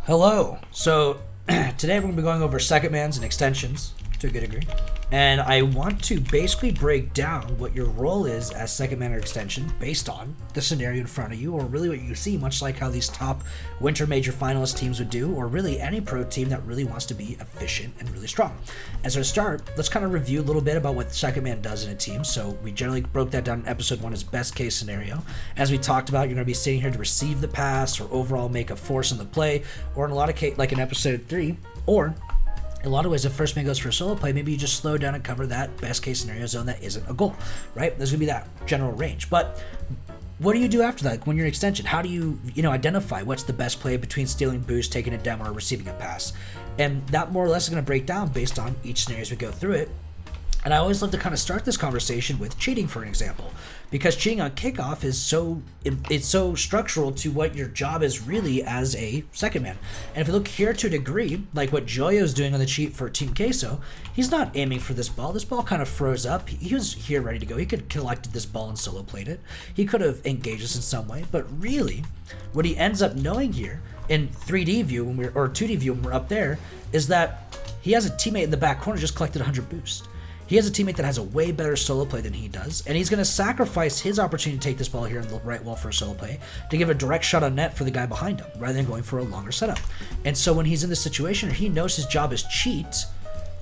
Hello. So today we're going to be going over second mans and extensions to a good degree. And I want to basically break down what your role is as second man or extension based on the scenario in front of you, or really what you see, much like how these top winter major finalist teams would do, or really any pro team that really wants to be efficient and really strong. As a start, let's kind of review a little bit about what second man does in a team. So we generally broke that down in episode 1 as best case scenario. As we talked about, you're going to be sitting here to receive the pass or overall make a force in the play, or in a lot of cases, like in episode 3, or in a lot of ways, if first man goes for a solo play, maybe you just slow down and cover that best case scenario zone that isn't a goal, right? There's going to be that general range. But what do you do after that? Like when you're an extension, how do you identify what's the best play between stealing boost, taking a demo, or receiving a pass? And that more or less is going to break down based on each scenario as we go through it. And I always love to kind of start this conversation with cheating, for an example, because cheating on kickoff is so structural to what your job is really as a second man. And if you look here to a degree, like what Joyo's doing on the cheat for Team Queso, he's not aiming for this ball. This ball kind of froze up. He was here ready to go. He could have collected this ball and solo played it. He could have engaged us in some way. But really, what he ends up knowing here in 3D view or 2D view when we're up there is that he has a teammate in the back corner just collected 100 boost. He has a teammate that has a way better solo play than he does, and he's going to sacrifice his opportunity to take this ball here in the right wall for a solo play to give a direct shot on net for the guy behind him, rather than going for a longer setup. And so when he's in this situation, he knows his job is cheat,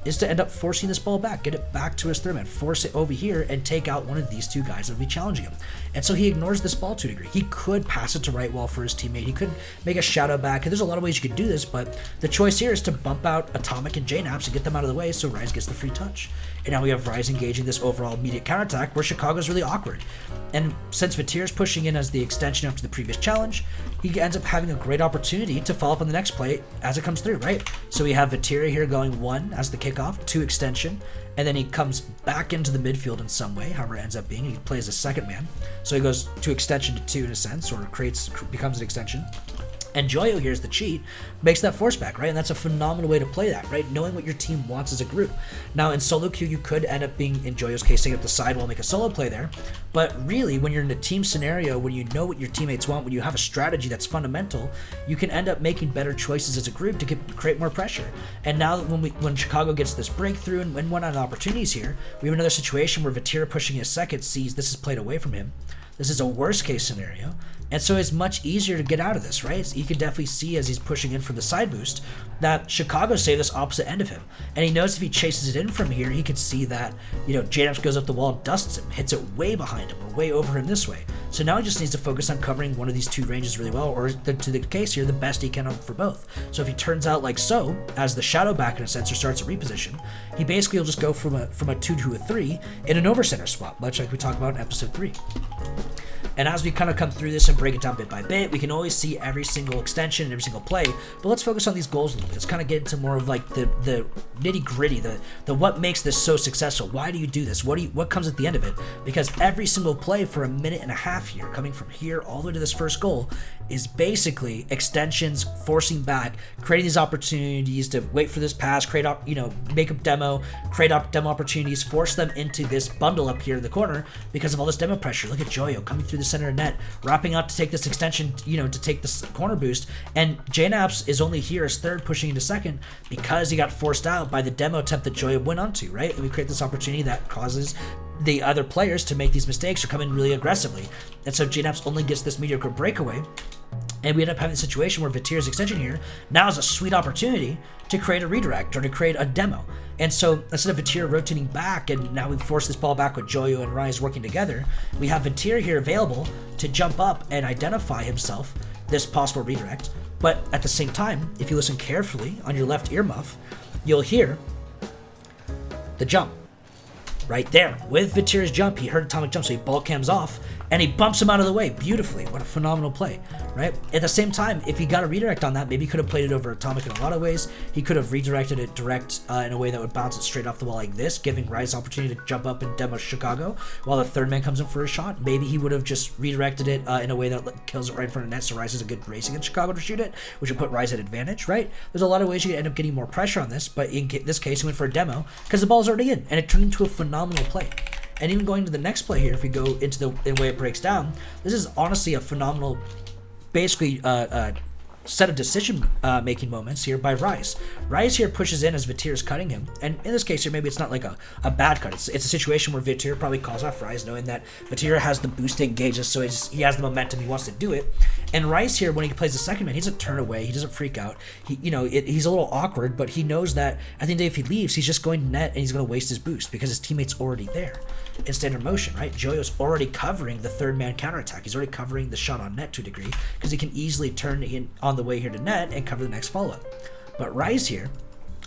is to end up forcing this ball back, get it back to his third man, force it over here, and take out one of these two guys that will be challenging him. And so he ignores this ball to a degree. He could pass it to right wall for his teammate. He could make a shadow back. There's a lot of ways you could do this, but the choice here is to bump out Atomic and JNaps and get them out of the way so Rise gets the free touch. And now we have Rise engaging this overall immediate counterattack where Chicago's really awkward. And since Vatir's pushing in as the extension after the previous challenge, he ends up having a great opportunity to follow up on the next play as it comes through, right? So we have Vatir here going 1 as the kickoff, 2 extension, and then he comes back into the midfield in some way, however it ends up being. He plays a second man. So he goes to extension to 2 in a sense, or becomes an extension. And Joyo here's the cheat, makes that force back, right? And that's a phenomenal way to play that, right? Knowing what your team wants as a group. Now, in solo queue, you could end up being, in Joyo's case, taking up the sidewall, make a solo play there. But really, when you're in a team scenario, when you know what your teammates want, when you have a strategy that's fundamental, you can end up making better choices as a group to create more pressure. And now, when Chicago gets this breakthrough and one on opportunities here, we have another situation where Vatir pushing his second sees this is played away from him. This is a worst case scenario. And so it's much easier to get out of this, right? You can definitely see as he's pushing in for the side boost that Chicago saved this opposite end of him. And he knows if he chases it in from here, he can see that, JNaps goes up the wall, dusts him, hits it way behind him or way over him this way. So now he just needs to focus on covering one of these two ranges really well, or to the case here, the best he can for both. So if he turns out like so, as the shadow back in a sense, or starts a reposition, he basically will just go from a 2 to a 3 in an over center swap, much like we talked about in episode 3. And as we kind of come through this and break it down bit by bit, we can always see every single extension and every single play, but let's focus on these goals a little bit. Let's kind of get into more of like the nitty gritty, the what makes this so successful. Why do you do this? What comes at the end of it? Because every single play for a minute and a half here, coming from here all the way to this first goal, is basically extensions, forcing back, creating these opportunities to wait for this pass, make a demo, create demo opportunities, force them into this bundle up here in the corner because of all this demo pressure. Look at Joyo coming through the center of net, wrapping out to take this extension, to take this corner boost, and JNaps is only here as third, pushing into second because he got forced out by the demo attempt that Joyo went onto, right? And we create this opportunity that causes the other players to make these mistakes or come in really aggressively. And so JNaps only gets this mediocre breakaway. And we end up having a situation where Vatir's extension here now is a sweet opportunity to create a redirect or to create a demo. And so instead of Vatir rotating back and now we force this ball back with Joyo and Rise working together, we have Vatir here available to jump up and identify himself this possible redirect. But at the same time, if you listen carefully on your left earmuff, you'll hear the jump. Right there, with Vatir's jump, he heard Atomic jump, so he ball cams off, and he bumps him out of the way beautifully. What a phenomenal play, right? At the same time, if he got a redirect on that, maybe he could have played it over Atomic in a lot of ways. He could have redirected it direct in a way that would bounce it straight off the wall like this, giving Rise opportunity to jump up and demo Chicago while the third man comes in for a shot. Maybe he would have just redirected it in a way that kills it right in front of net, so Rise has a good race against Chicago to shoot it, which would put Rise at advantage, right? There's a lot of ways you could end up getting more pressure on this, but in this case, he went for a demo because the ball's already in, and it turned into a phenomenal play. And even going to the next play here, if we go into the way it breaks down, this is honestly a phenomenal, basically set of decision making moments here by Rise. Rise here pushes in as Vitir is cutting him, and in this case here, maybe it's not like a bad cut. It's a situation where Vitir probably calls off Rise, knowing that Vitir has the boost to engages, so he has the momentum, he wants to do it. And Rise here, when he plays the second man, he doesn't turn away, he doesn't freak out. He's a little awkward, but he knows that at the end of the day, if he leaves, he's just going to net and he's going to waste his boost because his teammate's already there in standard motion, right? Joyo's already covering the third man counterattack. He's already covering the shot on net to a degree because he can easily turn in on the way here to net and cover the next follow-up. But Rise here,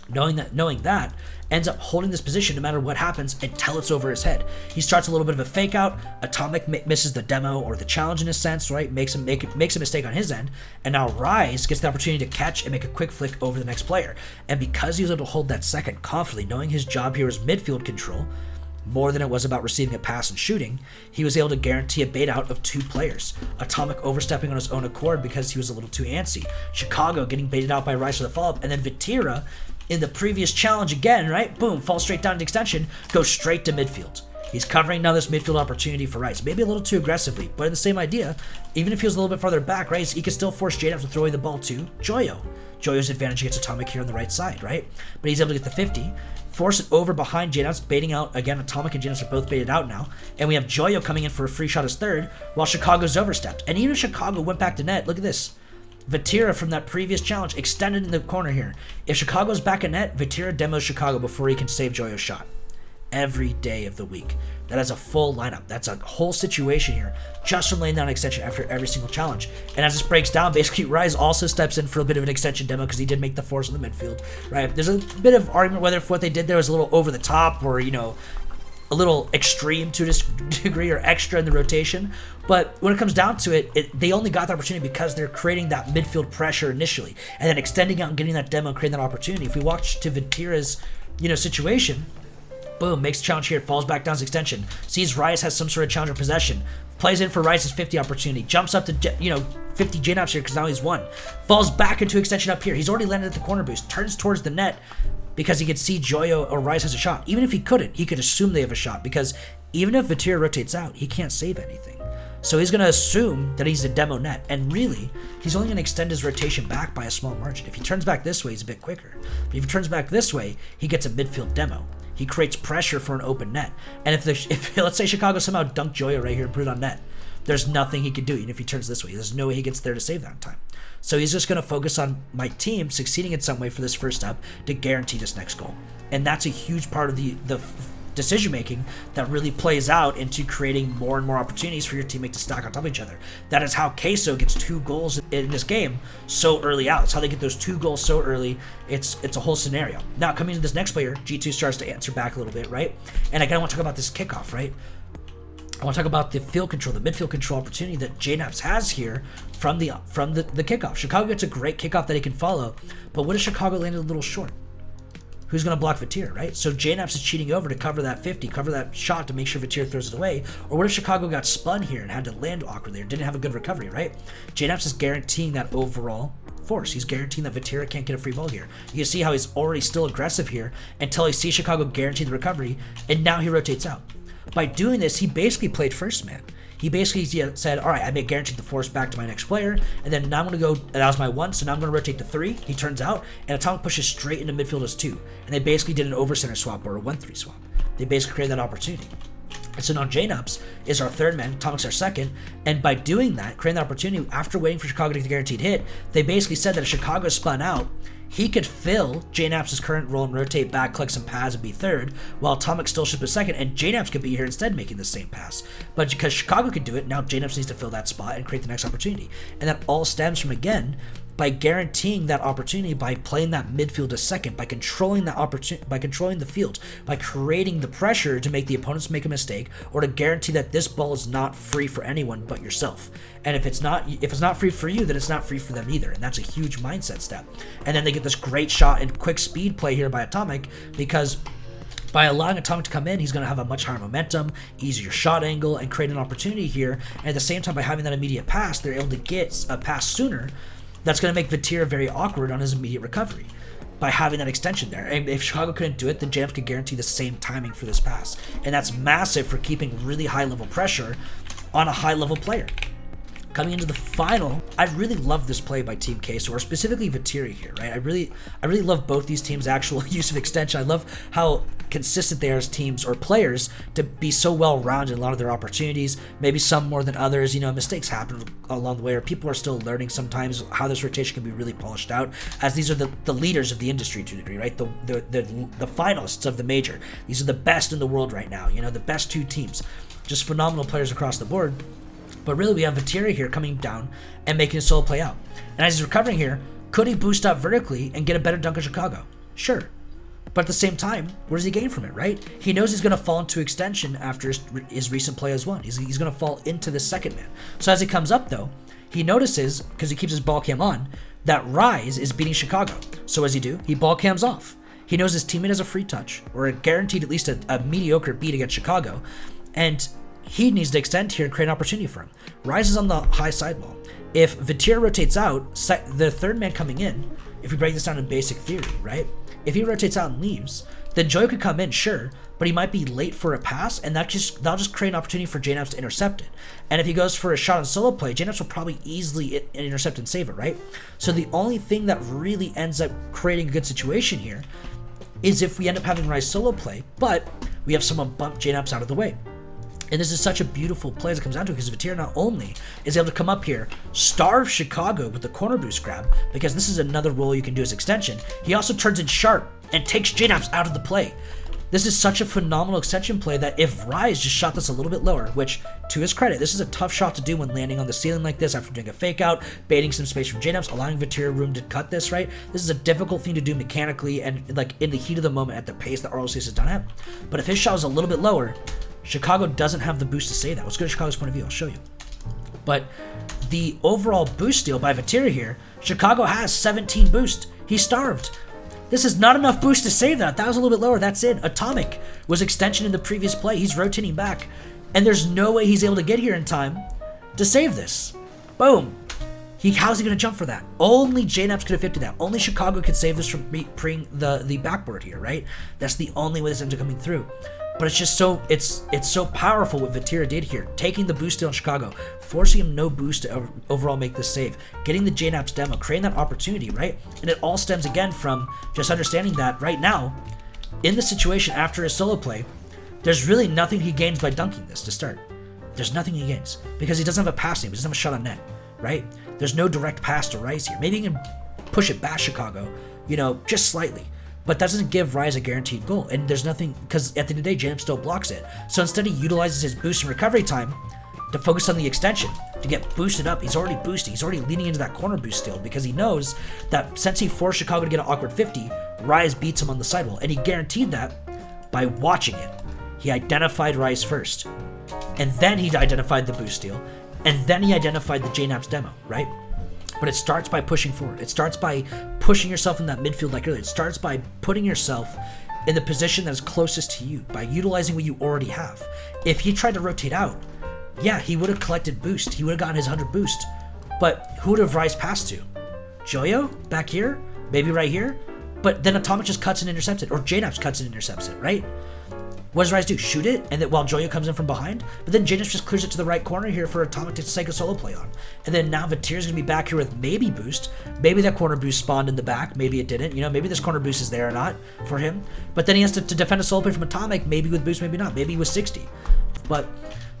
knowing that, ends up holding this position no matter what happens until it's over his head. He starts a little bit of a fake out. Atomic misses the demo or the challenge in a sense, right? Makes a mistake on his end, and now Rise gets the opportunity to catch and make a quick flick over the next player. And because he was able to hold that second confidently, knowing his job here was midfield control, more than it was about receiving a pass and shooting, he was able to guarantee a bait out of 2 players. Atomic overstepping on his own accord because he was a little too antsy. Chicago getting baited out by Rise for the follow-up, and then Vitira in the previous challenge again, right? Boom, falls straight down to extension, goes straight to midfield. He's covering now this midfield opportunity for Rice. Maybe a little too aggressively, but in the same idea, even if he was a little bit farther back, right, he could still force J-Dubs to throw away the ball to Joyo. Joyo's advantage against Atomic here on the right side, right? But he's able to get the 50, force it over behind J-Dubs, baiting out. Again, Atomic and J-Dubs are both baited out now. And we have Joyo coming in for a free shot as third, while Chicago's overstepped. And even if Chicago went back to net, look at this. Vitira from that previous challenge extended in the corner here. If Chicago's back at net, Vitira demos Chicago before he can save Joyo's shot. Every day of the week. That is a full lineup. That's a whole situation here just from laying down an extension after every single challenge. And as this breaks down, basically Rise also steps in for a bit of an extension demo because he did make the force in the midfield, right? There's a bit of argument whether if what they did there was a little over the top or, a little extreme to this degree or extra in the rotation. But when it comes down to it, they only got the opportunity because they're creating that midfield pressure initially and then extending out and getting that demo and creating that opportunity. If we watch to Vitira's, situation, boom, makes a challenge here, falls back down his extension, sees Rise has some sort of challenge or possession, plays in for Rice's 50 opportunity, jumps up to 50 J-Naps here because now he's 1, falls back into extension up here. He's already landed at the corner boost, turns towards the net because he could see Joyo or Rise has a shot. Even if he couldn't, he could assume they have a shot because even if Vitira rotates out, he can't save anything. So he's going to assume that he's a demo net, and really, he's only going to extend his rotation back by a small margin. If he turns back this way, he's a bit quicker. But if he turns back this way, he gets a midfield demo. He creates pressure for an open net. And if let's say Chicago somehow dunked Joyo right here and put it on net, there's nothing he can do even if he turns this way. There's no way he gets there to save that in time. So he's just going to focus on my team succeeding in some way for this first step to guarantee this next goal. And that's a huge part of the decision making that really plays out into creating more and more opportunities for your teammate to stack on top of each other. That is how Queso gets 2 goals in this game so early out. It's how they get those 2 goals so early. It's a whole scenario. Now coming to this next player, G2 starts to answer back a little bit, right? And again, I want to talk about this kickoff, right? I want to talk about the field control, the midfield control opportunity that J-Naps has here from the kickoff. Chicago gets a great kickoff that he can follow, but what if Chicago landed a little short? Who's going to block Vitira, right? So J-Naps is cheating over to cover that 50, cover that shot to make sure Vitira throws it away. Or what if Chicago got spun here and had to land awkwardly or didn't have a good recovery, right? J-Naps is guaranteeing that overall force. He's guaranteeing that Vitira can't get a free ball here. You can see how he's already still aggressive here until he sees Chicago guarantee the recovery, and now he rotates out. By doing this, he basically played first man. He basically said, all right, I may guarantee the force back to my next player, and then now I'm going to go, that was my 1, so now I'm going to rotate to 3. He turns out, and Atomic pushes straight into midfield as 2. And they basically did an over-center swap or a 1-3 swap. They basically created that opportunity. And so now J-Naps is our third man, Atomic's our second, and by doing that, creating that opportunity, after waiting for Chicago to get the guaranteed hit, they basically said that if Chicago spun out, he could fill J-Naps' current role and rotate back, collect some pass, and be third, while Atomic still should be second, and J-Naps could be here instead making the same pass. But because Chicago could do it, now J-Naps needs to fill that spot and create the next opportunity. And that all stems from, again, by guaranteeing that opportunity, by playing that midfield as second, by controlling that opportunity, by controlling the field, by creating the pressure to make the opponents make a mistake, or to guarantee that this ball is not free for anyone but yourself. And if it's not free for you, then it's not free for them either, and that's a huge mindset step. And then they get this great shot and quick speed play here by Atomic, because by allowing Atomic to come in, he's going to have a much higher momentum, easier shot angle, and create an opportunity here. And at the same time, by having that immediate pass, they're able to get a pass sooner. That's going to make Vitira very awkward on his immediate recovery by having that extension there. And if Chicago couldn't do it, then Jams could guarantee the same timing for this pass. And that's massive for keeping really high-level pressure on a high-level player. Coming into the final, I really love this play by Team Queso, or specifically Vatiri here, right? I really love both these teams' actual use of extension. I love how consistent they are as teams or players to be so well-rounded in a lot of their opportunities, maybe some more than others. Mistakes happen along the way, or people are still learning sometimes how this rotation can be really polished out, as these are the leaders of the industry to a degree, right? The finalists of the major. These are the best in the world right now, the best two teams. Just phenomenal players across the board. But really, we have Vatiri here coming down and making a solo play out. And as he's recovering here, could he boost up vertically and get a better dunk on Chicago? Sure. But at the same time, what does he gain from it, right? He knows he's going to fall into extension after his recent play as one. He's going to fall into the second man. So as he comes up, though, he notices, because he keeps his ball cam on, that Rise is beating Chicago. So what does he do? He ball cams off. He knows his teammate has a free touch, or a guaranteed at least a mediocre beat against Chicago. And he needs to extend here and create an opportunity for him. Rise is on the high sidewall. If Vatiri rotates out, the third man coming in, if we break this down in basic theory, right? If he rotates out and leaves, then Joyo could come in, sure, but he might be late for a pass, and that'll just create an opportunity for JNaps to intercept it. And if he goes for a shot on solo play, JNaps will probably easily intercept and save it, right? So the only thing that really ends up creating a good situation here is if we end up having Rise solo play, but we have someone bump JNaps out of the way. And this is such a beautiful play as it comes down to it, because Vatiri not only is able to come up here, starve Chicago with the corner boost grab, because this is another role you can do as extension, he also turns in sharp and takes JNaps out of the play. This is such a phenomenal extension play that if Rise just shot this a little bit lower, which, to his credit, this is a tough shot to do when landing on the ceiling like this after doing a fake out, baiting some space from JNaps, allowing Vatiri room to cut this, right? This is a difficult thing to do mechanically and like in the heat of the moment at the pace that RLCS has done at. But if his shot was a little bit lower, Chicago doesn't have the boost to say that. Let's go to Chicago's point of view. I'll show you. But the overall boost steal by Vatiri here, Chicago has 17 boost. He's starved. This is not enough boost to save that. That was a little bit lower. That's it. Atomic was extension in the previous play. He's rotating back. And there's no way he's able to get here in time to save this. Boom. How's he going to jump for that? Only JNaps could have 50 that. Only Chicago could save this from preing the backboard here, right? That's the only way this ends up coming through. But it's just it's so powerful what Vatiri did here, taking the boost steal in Chicago, forcing him no boost to overall make this save, getting the JNaps demo, creating that opportunity, right? And it all stems again from just understanding that right now, in the situation after his solo play, there's really nothing he gains by dunking this to start. There's nothing he gains because he doesn't have a pass name, he doesn't have a shot on net, right? There's no direct pass to Rise here. Maybe he can push it back Chicago, just slightly. But that doesn't give Rise a guaranteed goal. And there's nothing, because at the end of the day, JNaps still blocks it. So instead he utilizes his boost and recovery time to focus on the extension, to get boosted up. He's already boosting. He's already leaning into that corner boost still, because he knows that since he forced Chicago to get an awkward 50, Rise beats him on the sidewall. And he guaranteed that by watching it. He identified Rise first. And then he identified the boost steal. And then he identified the JNaps demo, right? But it starts by pushing forward. It starts by pushing yourself in that midfield like earlier. It starts by putting yourself in the position that is closest to you, by utilizing what you already have. If he tried to rotate out, yeah, he would have collected boost. He would have gotten his 100 boost. But who would have Rise passed to? Joyo? Back here? Maybe right here? But then Atomic just cuts and intercepts it, or JNaps cuts and intercepts it, right? What does Rise do? Shoot it, and then while Joyo comes in from behind? But then JNaps just clears it to the right corner here for Atomic to take a solo play on. And then now Vatiri's going to be back here with maybe boost. Maybe that corner boost spawned in the back. Maybe it didn't. Maybe this corner boost is there or not for him. But then he has to defend a solo play from Atomic, maybe with boost, maybe not. Maybe with 60. But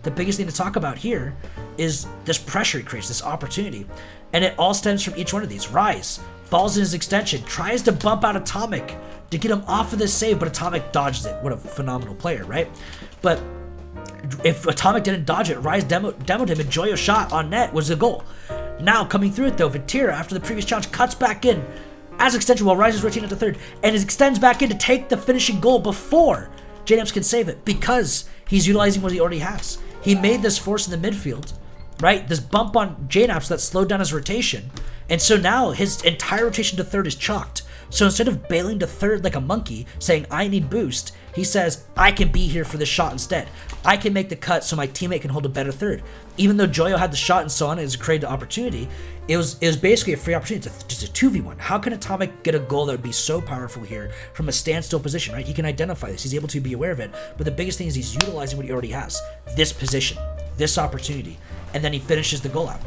the biggest thing to talk about here is this pressure he creates, this opportunity. And it all stems from each one of these. Rise falls in his extension, tries to bump out Atomic to get him off of this save, but Atomic dodges it. What a phenomenal player, right? But if Atomic didn't dodge it, Rise demoed him, and Joyo's shot on net was the goal. Now, coming through it though, Vatiri, after the previous challenge, cuts back in as extension while Rise is rotating to third, and extends back in to take the finishing goal before JNaps can save it, because he's utilizing what he already has. He made this force in the midfield, right? This bump on JNaps that slowed down his rotation, and so now his entire rotation to third is chalked. So instead of bailing to third like a monkey, saying, I need boost, he says, I can be here for this shot instead. I can make the cut so my teammate can hold a better third. Even though Joyo had the shot and so on, it was created the opportunity, it was basically a free opportunity. It's just a 2v1. How can Atomic get a goal that would be so powerful here from a standstill position, right? He can identify this. He's able to be aware of it. But the biggest thing is he's utilizing what he already has. This position, this opportunity. and then he finishes the goal out.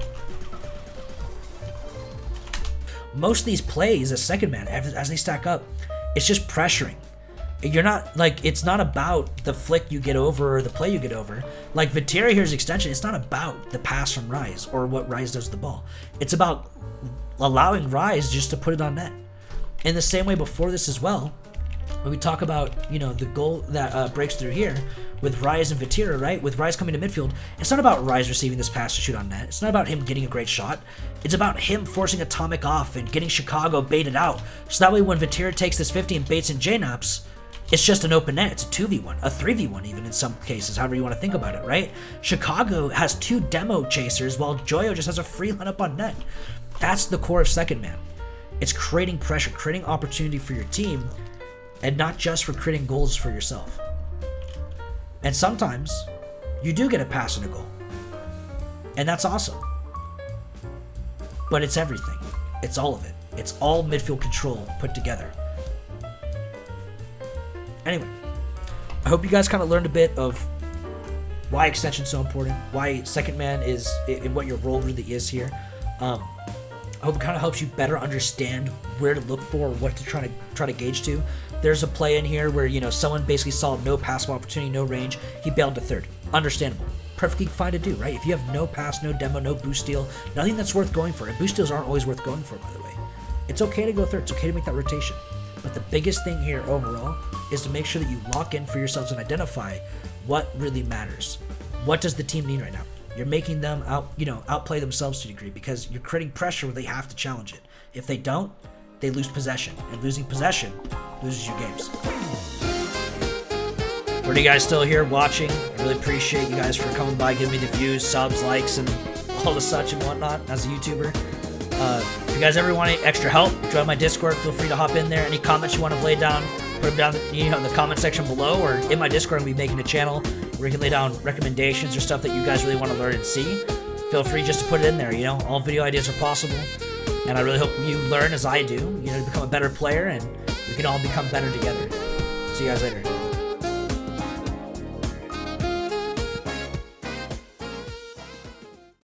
Most of these plays as second man, as they stack up, it's just pressuring. You're not, like, it's not about the flick you get over or the play you get over. Like, Vitera here's extension, it's not about the pass from Rise or what Rise does to the ball. It's about allowing Rise just to put it on net. In the same way before this as well, when we talk about, you know, the goal that breaks through here with Rise and Vitera, right? With Rise coming to midfield, it's not about Rise receiving this pass to shoot on net. It's not about him getting a great shot. It's about him forcing Atomic off and getting Chicago baited out. So that way when Vitera takes this 50 and baits in J-Naps, it's just an open net. It's a 2v1, a 3v1 even in some cases, however you want to think about it, right? Chicago has 2 demo chasers while Joyo just has a free lineup on net. That's the core of second man. It's creating pressure, creating opportunity for your team, and not just for creating goals for yourself. And sometimes you do get a pass and a goal, and that's awesome. But it's everything. It's all of it. It's all midfield control put together. Anyway, I hope you guys kind of learned a bit of why extension's so important, why second man is, and what your role really is here. I hope it kind of helps you better understand where to look for, what to try to gauge to. There's a play in here where, you know, someone basically saw no pass opportunity, no range. He bailed to third. Understandable. Perfectly fine to do, right? If you have no pass, no demo, no boost steal, nothing that's worth going for. And boost steals aren't always worth going for, by the way. It's okay to go third. It's okay to make that rotation. But the biggest thing here overall is to make sure that you lock in for yourselves and identify what really matters. What does the team need right now? You're making them outplay themselves to a degree because you're creating pressure where they have to challenge it. If they don't, they lose possession, and losing possession loses you games. For you guys still here watching, I really appreciate you guys for coming by, giving me the views, subs, likes, and all the such and whatnot as a YouTuber. If you guys ever want any extra help, join my Discord. Feel free to hop in there. Any comments you want to lay down, put them down in the comment section below, or in my Discord. I'll be making a channel where you can lay down recommendations or stuff that you guys really want to learn and see. Feel free just to put it in there. All video ideas are possible, and I really hope you learn as I do. To become a better player, and we can all become better together. See you guys later.